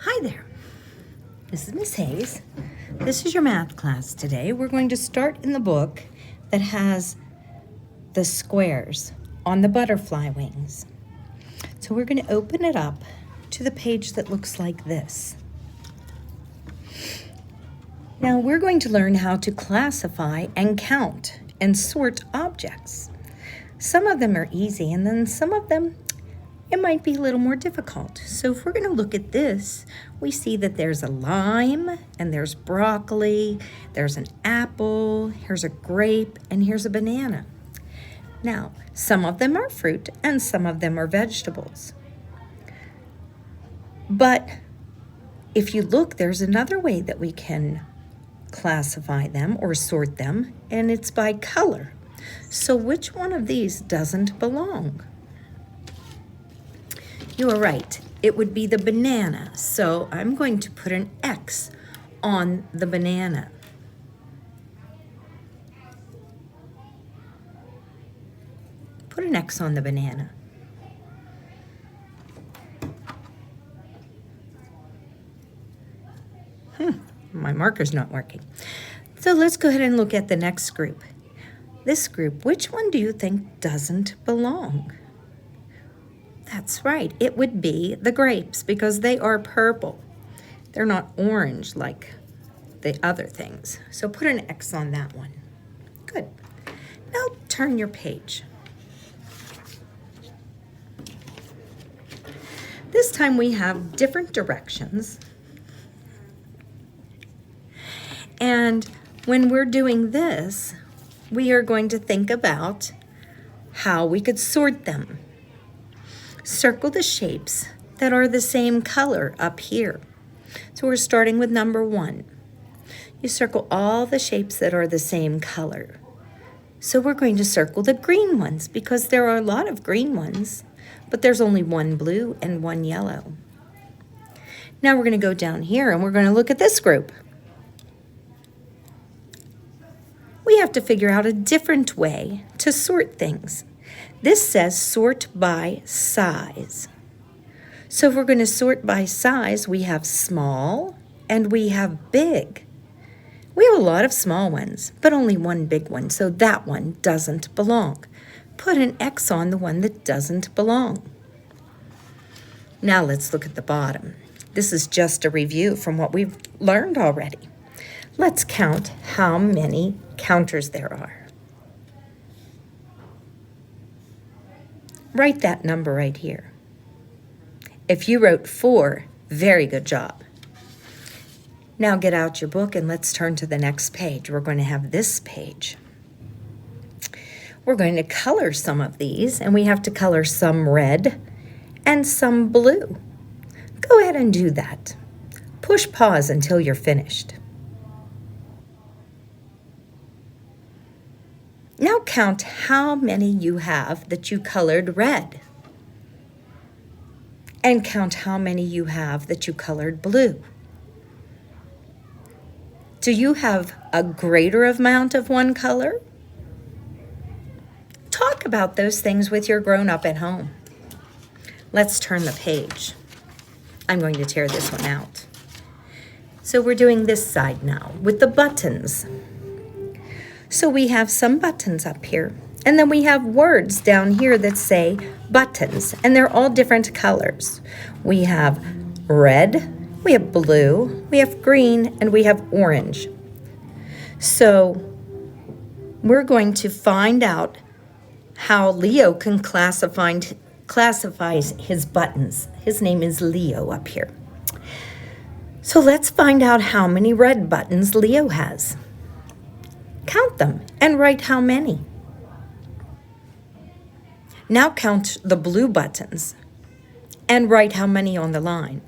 Hi there, this is Miss Hayes. This is your math class today. We're going to start in the book that has the squares on the butterfly wings. So we're going to open it up to the page that looks like this. Now we're going to learn how to classify and count and sort objects. Some of them are easy and then some of them it might be a little more difficult. So if we're going to look at this, we see that there's a lime and there's broccoli, there's an apple, here's a grape, and here's a banana. Now, some of them are fruit and some of them are vegetables. But if you look, there's another way that we can classify them or sort them, and it's by color. So which one of these doesn't belong? You are right, it would be the banana. So I'm going to put an X on the banana. Put an X on the banana. My marker's not working. So let's go ahead and look at the next group. This group, which one do you think doesn't belong? That's right, it would be the grapes because they are purple. They're not orange like the other things. So put an X on that one. Good. Now turn your page. This time we have different directions. And when we're doing this, we are going to think about how we could sort them. Circle the shapes that are the same color up here. So we're starting with number 1. You circle all the shapes that are the same color. So we're going to circle the green ones because there are a lot of green ones, but there's only one blue and one yellow. Now we're going to go down here and we're going to look at this group. We have to figure out a different way to sort things. This says sort by size. So if we're going to sort by size, we have small and we have big. We have a lot of small ones, but only one big one, so that one doesn't belong. Put an X on the one that doesn't belong. Now let's look at the bottom. This is just a review from what we've learned already. Let's count how many counters there are. Write that number right here. If you wrote 4, very good job. Now get out your book and let's turn to the next page. We're going to have this page. We're going to color some of these, and we have to color some red and some blue. Go ahead and do that. Push pause until you're finished. Now count how many you have that you colored red. And count how many you have that you colored blue. Do you have a greater amount of one color? Talk about those things with your grown-up at home. Let's turn the page. I'm going to tear this one out. So we're doing this side now with the buttons. So we have some buttons up here, and then we have words down here that say buttons, and they're all different colors. We have red, we have blue, we have green, and we have orange. So we're going to find out how Leo can classifies his buttons. His name is Leo up here. So let's find out how many red buttons Leo has. Count them and write how many. Now count the blue buttons and write how many on the line.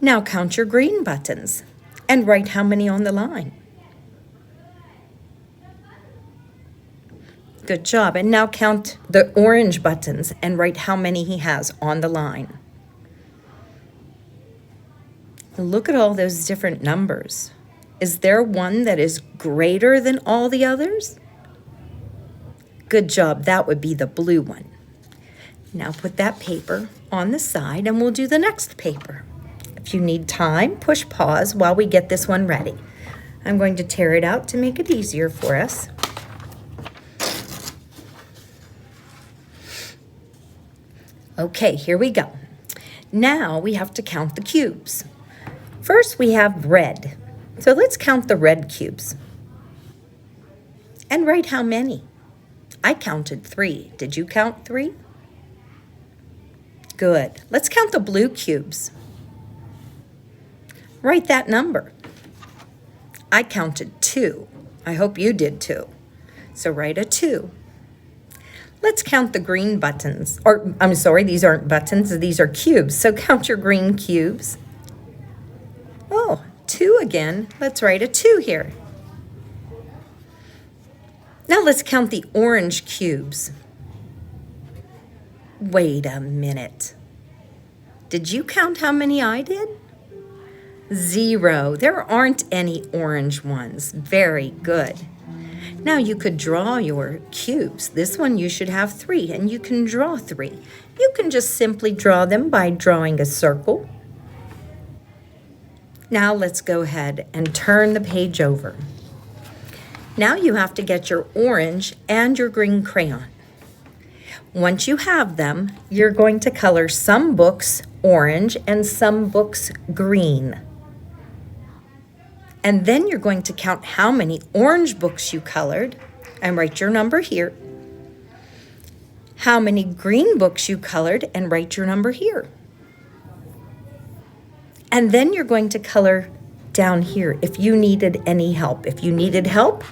Now count your green buttons and write how many on the line. Good job. And now count the orange buttons and write how many he has on the line. Look at all those different numbers. Is there one that is greater than all the others? Good job, that would be the blue one. Now put that paper on the side and we'll do the next paper. If you need time, push pause while we get this one ready. I'm going to tear it out to make it easier for us. Okay, here we go. Now we have to count the cubes. First we have red. So let's count the red cubes. And write how many. I counted 3. Did you count 3? Good. Let's count the blue cubes. Write that number. I counted 2. I hope you did too. So write a 2. Let's count the green buttons. Or, I'm sorry, these aren't buttons, these are cubes. So count your green cubes. Oh, 2 again. Let's write a 2 here. Now let's count the orange cubes. Wait a minute. Did you count how many I did? 0. There aren't any orange ones. Very good. Now you could draw your cubes. This one you should have 3, and you can draw 3. You can just simply draw them by drawing a circle. Now let's go ahead and turn the page over. Now you have to get your orange and your green crayon. Once you have them, you're going to color some books orange and some books green. And then you're going to count how many orange books you colored and write your number here. How many green books you colored and write your number here. And then you're going to color down here if you needed any help. If you needed help,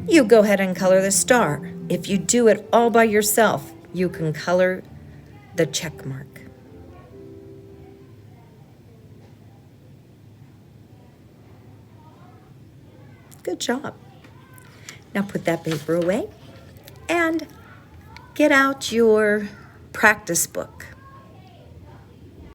you go ahead and color the star. If you do it all by yourself, you can color the check mark. Good job. Now put that paper away and get out your practice book.